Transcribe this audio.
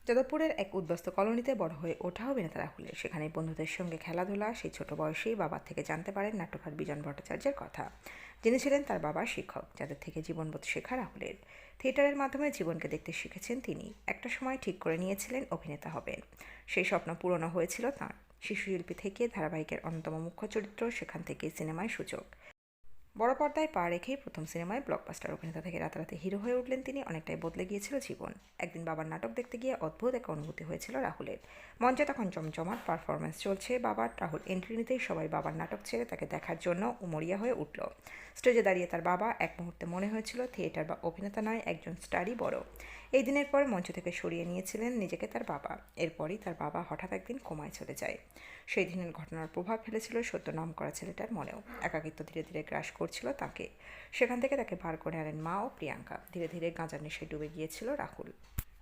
যাদবপুরের এক উদ্বাস্তু কলোনিতে বড় হয়ে ওঠা অভিনেতা রাহুলের। সেখানে বন্ধুদের সঙ্গে খেলাধুলা। সেই ছোট বয়সেই বাবার থেকে জানতে পারেন নাট্যকার বিজন ভট্টাচার্যের কথা, যিনি ছিলেন তার বাবার শিক্ষক, যাদের থেকে জীবনবোধ শেখা রাহুলের। থিয়েটারের মাধ্যমে জীবনকে দেখতে শিখেছেন তিনি। একটা সময় ঠিক করে নিয়েছিলেন অভিনেতা হবেন। সেই স্বপ্ন পূরণ হয়েছিল তাঁর। শিশুশিল্পী থেকে ধারাবাহিকের অন্যতম মুখ্য চরিত্র, সেখান থেকে সিনেমায় সূচক। বড় পর্দায় পা রেখেই প্রথম সিনেমায় ব্লকবাস্টার অভিনেতা থেকে রাতারাতি হিরো হয়ে উঠলেন তিনি। অনেকটাই বদলে গিয়েছিল জীবন। একদিন বাবার নাটক দেখতে গিয়ে অদ্ভুত এক অনুভূতি হয়েছিল রাহুলের। মঞ্চে তখন জমজমাট পারফরমেন্স চলছে বাবার। রাহুল এন্ট্রি নিতেই সবাই বাবার নাটক ছেড়ে তাকে দেখার জন্য উমরিয়া হয়ে উঠল। স্টেজে দাঁড়িয়ে তার বাবা। এক মুহূর্তে মনে হয়েছিল থিয়েটার বা অভিনেতা নয়, একজন স্টারই বড়। এই দিনের পর মঞ্চ থেকে সরিয়ে নিয়েছিলেন নিজেকে তার বাবা। এরপরই তার বাবা হঠাৎ একদিন কোমায় চলে যায়। সেই দিনের ঘটনার প্রভাব ফেলেছিল সদ্য নাম করা ছেলেটার মনেও। একাকিত্ব ধীরে ধীরে গ্রাস করছিল তাকে। সেখান থেকে তাকে বার করে আনেন মা ও প্রিয়াঙ্কা। ধীরে ধীরে গাঁজার নেশায় ডুবে গিয়েছিল রাহুল।